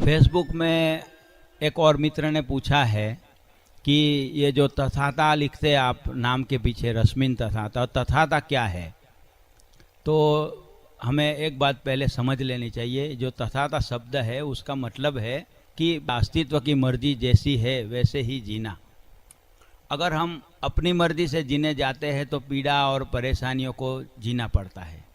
Facebook में एक और मित्र ने पूछा है कि ये जो तथाता लिखते आप नाम के पीछे रश्मिन तथाता, तथाता क्या है। तो हमें एक बात पहले समझ लेनी चाहिए। जो तथाता शब्द है उसका मतलब है कि अस्तित्व की मर्जी जैसी है वैसे ही जीना। अगर हम अपनी मर्जी से जीने जाते हैं तो पीड़ा और परेशानियों को जीना पड़ता है,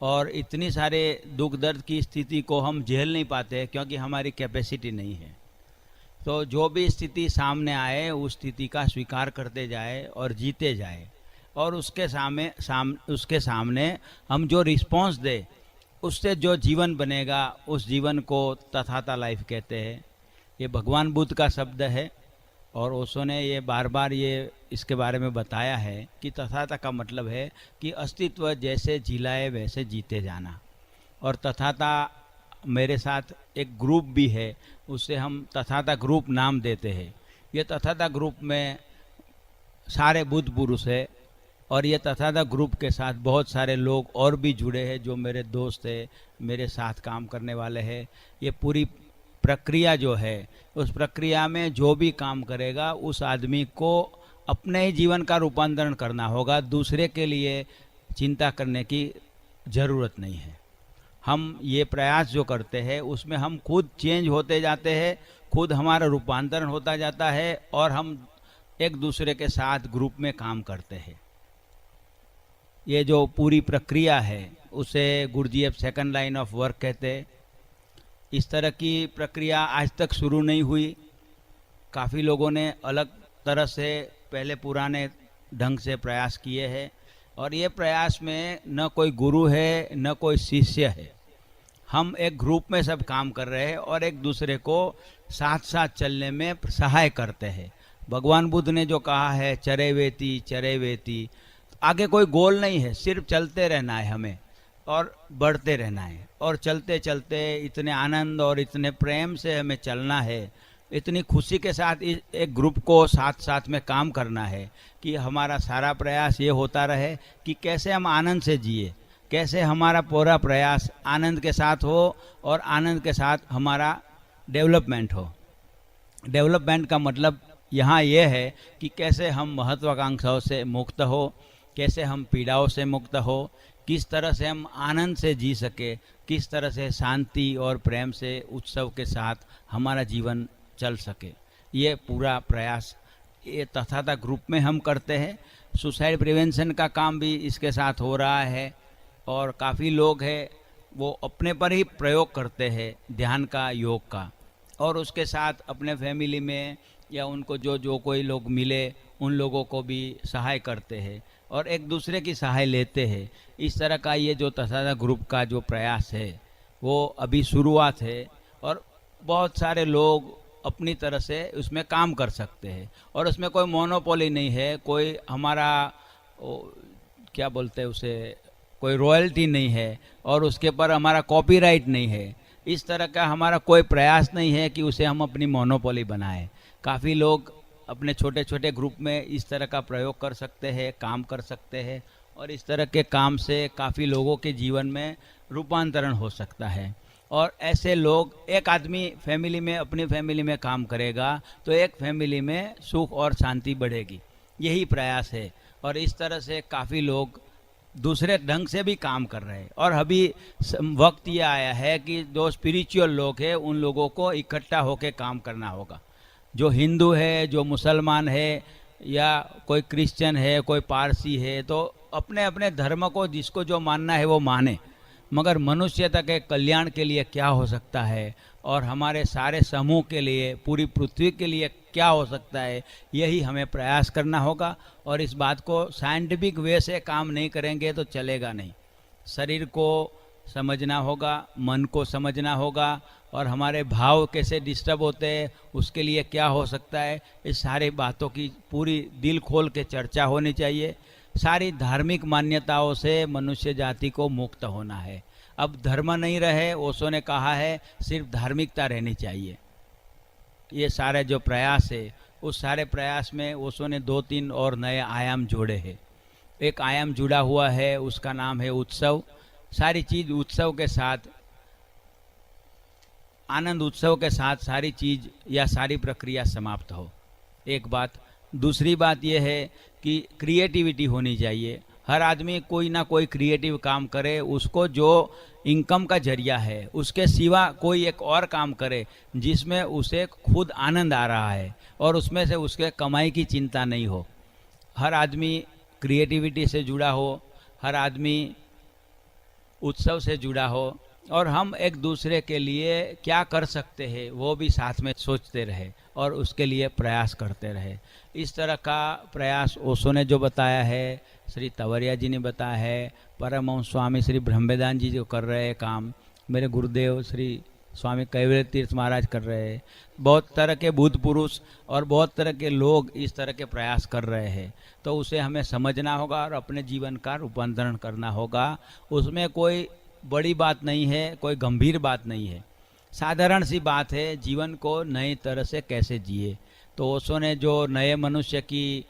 और इतनी सारे दुख दर्द की स्थिति को हम झेल नहीं पाते क्योंकि हमारी कैपेसिटी नहीं है। तो जो भी स्थिति सामने आए उस स्थिति का स्वीकार करते जाए और जीते जाए, और उसके सामने हम जो रिस्पॉन्स दे उससे जो जीवन बनेगा उस जीवन को तथाता लाइफ कहते हैं। ये भगवान बुद्ध का शब्द है, और ओशो ने ये बार बार ये इसके बारे में बताया है कि तथाता का मतलब है कि अस्तित्व जैसे जिलाए वैसे जीते जाना। और तथाता मेरे साथ एक ग्रुप भी है, उससे हम तथाता ग्रुप नाम देते हैं। ये तथाता ग्रुप में सारे बुद्ध पुरुष है, और ये तथाता ग्रुप के साथ बहुत सारे लोग और भी जुड़े हैं जो मेरे दोस्त हैं, मेरे साथ काम करने वाले हैं। ये पूरी प्रक्रिया जो है, उस प्रक्रिया में जो भी काम करेगा उस आदमी को अपने ही जीवन का रूपांतरण करना होगा। दूसरे के लिए चिंता करने की ज़रूरत नहीं है। हम ये प्रयास जो करते हैं उसमें हम खुद चेंज होते जाते हैं, खुद हमारा रूपांतरण होता जाता है, और हम एक दूसरे के साथ ग्रुप में काम करते हैं। ये जो पूरी प्रक्रिया है उसे Gurdjieff second line of work कहते हैं। इस तरह की प्रक्रिया आज तक शुरू नहीं हुई। काफ़ी लोगों ने अलग तरह से पहले पुराने ढंग से प्रयास किए हैं, और ये प्रयास में न कोई गुरु है न कोई शिष्य है। हम एक ग्रुप में सब काम कर रहे हैं और एक दूसरे को साथ साथ चलने में सहाय करते हैं। भगवान बुद्ध ने जो कहा है चरे वेती, आगे कोई गोल नहीं है, सिर्फ चलते रहना है हमें और बढ़ते रहना है, और चलते चलते इतने आनंद और इतने प्रेम से हमें चलना है, इतनी खुशी के साथ एक ग्रुप को साथ साथ में काम करना है कि हमारा सारा प्रयास ये होता रहे कि कैसे हम आनंद से जिए, कैसे हमारा पूरा प्रयास आनंद के साथ हो और आनंद के साथ हमारा डेवलपमेंट हो। डेवलपमेंट का मतलब यहाँ ये है कि कैसे हम महत्वाकांक्षाओं से मुक्त हो, कैसे हम पीड़ाओं से मुक्त हो, किस तरह से हम आनंद से जी सके, किस तरह से शांति और प्रेम से उत्सव के साथ हमारा जीवन चल सके। ये पूरा प्रयास ये तथाता ग्रुप में हम करते हैं। सुसाइड प्रिवेंशन का काम भी इसके साथ हो रहा है, और काफ़ी लोग हैं वो अपने पर ही प्रयोग करते हैं ध्यान का, योग का, और उसके साथ अपने फैमिली में या उनको जो कोई लोग मिले उन लोगों को भी सहाय करते हैं और एक दूसरे की सहाय लेते हैं। इस तरह का ये जो तथाता ग्रुप का जो प्रयास है वो अभी शुरुआत है, और बहुत सारे लोग अपनी तरह से उसमें काम कर सकते हैं, और उसमें कोई मोनोपोली नहीं है, कोई हमारा क्या बोलते हैं उसे, कोई रॉयल्टी नहीं है, और उसके पर हमारा कॉपीराइट नहीं है। इस तरह का हमारा कोई प्रयास नहीं है कि उसे हम अपनी मोनोपोली बनाएं। काफ़ी लोग अपने छोटे छोटे ग्रुप में इस तरह का प्रयोग कर सकते हैं, काम कर सकते हैं, और इस तरह के काम से काफ़ी लोगों के जीवन में रूपांतरण हो सकता है। और ऐसे लोग, एक आदमी फैमिली में अपनी फैमिली में काम करेगा तो एक फैमिली में सुख और शांति बढ़ेगी। यही प्रयास है, और इस तरह से काफ़ी लोग दूसरे ढंग से भी काम कर रहे हैं। और अभी वक्त ये आया है कि जो स्पिरिचुअल लोग हैं उन लोगों को इकट्ठा होकर काम करना होगा। जो हिंदू है, जो मुसलमान है, या कोई क्रिश्चियन है, कोई पारसी है, तो अपने अपने धर्म को जिसको जो मानना है वो माने, मगर मनुष्यता के कल्याण के लिए क्या हो सकता है और हमारे सारे समूह के लिए, पूरी पृथ्वी के लिए क्या हो सकता है, यही हमें प्रयास करना होगा। और इस बात को साइंटिफिक वे से काम नहीं करेंगे तो चलेगा नहीं। शरीर को समझना होगा, मन को समझना होगा, और हमारे भाव कैसे डिस्टर्ब होते हैं उसके लिए क्या हो सकता है, इस सारी बातों की पूरी दिल खोल के चर्चा होनी चाहिए। सारी धार्मिक मान्यताओं से मनुष्य जाति को मुक्त होना है। अब धर्म नहीं रहे, ओशो ने कहा है, सिर्फ धार्मिकता रहनी चाहिए। ये सारे जो प्रयास है उस सारे प्रयास में ओशो ने 2-3 और नए आयाम जोड़े हैं। एक आयाम जुड़ा हुआ है, उसका नाम है उत्सव। सारी चीज़ उत्सव के साथ आनंद उत्सव के साथ सारी चीज़ या सारी प्रक्रिया समाप्त हो। एक बात। दूसरी बात यह है कि क्रिएटिविटी होनी चाहिए। हर आदमी कोई ना कोई क्रिएटिव काम करे, उसको जो इनकम का जरिया है उसके सिवा कोई एक और काम करे जिसमें उसे खुद आनंद आ रहा है और उसमें से उसके कमाई की चिंता नहीं हो। हर आदमी क्रिएटिविटी से जुड़ा हो, हर आदमी उत्सव से जुड़ा हो और हम एक दूसरे के लिए क्या कर सकते हैं वो भी साथ में सोचते रहे और उसके लिए प्रयास करते रहे। इस तरह का प्रयास ओशो ने जो बताया है, श्री तवरिया जी ने बताया है, परमहंस स्वामी श्री ब्रह्मवेदांत जी जो कर रहे हैं काम, मेरे गुरुदेव श्री स्वामी कैवल्य तीर्थ महाराज कर रहे हैं, बहुत तरह के बुद्ध पुरुष और बहुत तरह के लोग इस तरह के प्रयास कर रहे हैं। तो उसे हमें समझना होगा और अपने जीवन का रूपांतरण करना होगा। उसमें कोई बड़ी बात नहीं है, कोई गंभीर बात नहीं है, साधारण सी बात है, जीवन को नई तरह से कैसे जिए। तो ओशो ने जो नए मनुष्य की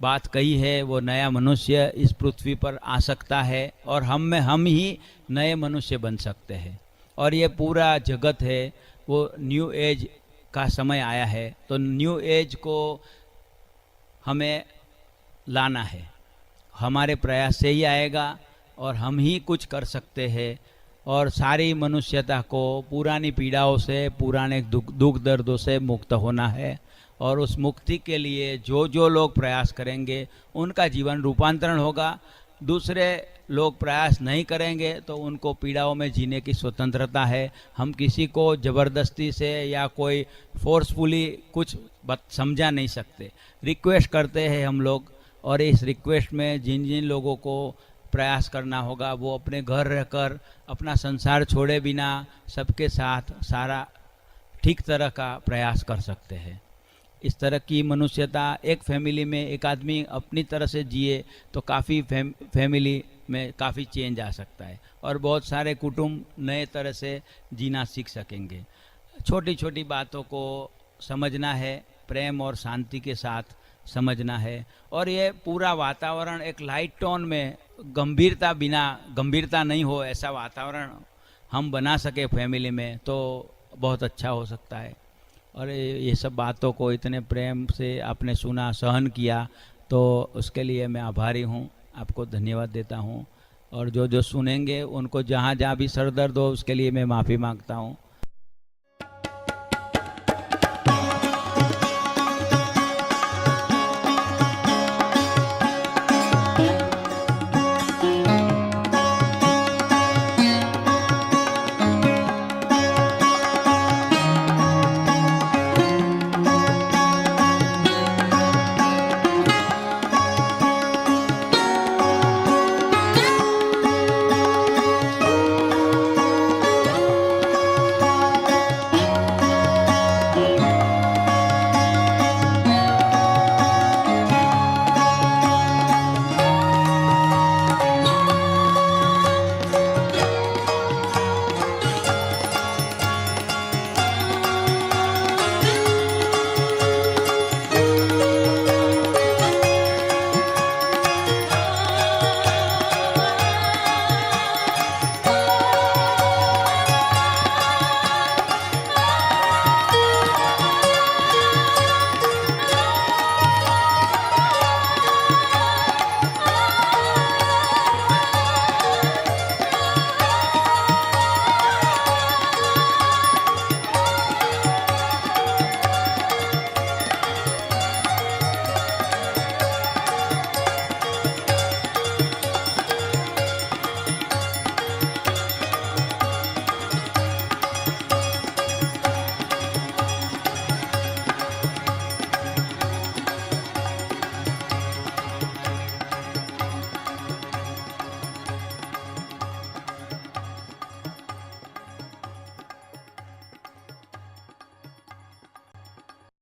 बात कही है, वो नया मनुष्य इस पृथ्वी पर आ सकता है और हम ही नए मनुष्य बन सकते हैं। और ये पूरा जगत है वो न्यू एज का समय आया है, तो न्यू एज को हमें लाना है, हमारे प्रयास से ही आएगा और हम ही कुछ कर सकते हैं। और सारी मनुष्यता को पुरानी पीड़ाओं से, पुराने दुख दर्दों से मुक्त होना है और उस मुक्ति के लिए जो जो लोग प्रयास करेंगे उनका जीवन रूपांतरण होगा। दूसरे लोग प्रयास नहीं करेंगे तो उनको पीड़ाओं में जीने की स्वतंत्रता है। हम किसी को ज़बरदस्ती से या कोई फोर्सफुली कुछ समझा नहीं सकते। रिक्वेस्ट करते हैं हम लोग, और इस रिक्वेस्ट में जिन जिन लोगों को प्रयास करना होगा वो अपने घर रहकर अपना संसार छोड़े बिना सबके साथ सारा ठीक तरह का प्रयास कर सकते हैं। इस तरह की मनुष्यता एक फैमिली में एक आदमी अपनी तरह से जिए तो काफ़ी फैमिली में काफ़ी चेंज आ सकता है और बहुत सारे कुटुंब नए तरह से जीना सीख सकेंगे। छोटी छोटी बातों को समझना है, प्रेम और शांति के साथ समझना है, और ये पूरा वातावरण एक लाइट टोन में गंभीरता नहीं हो, ऐसा वातावरण हम बना सके फैमिली में तो बहुत अच्छा हो सकता है। और ये सब बातों को इतने प्रेम से आपने सुना, सहन किया, तो उसके लिए मैं आभारी हूँ, आपको धन्यवाद देता हूँ। और जो जो सुनेंगे उनको जहाँ जहाँ भी सर दर्द हो उसके लिए मैं माफ़ी मांगता हूँ।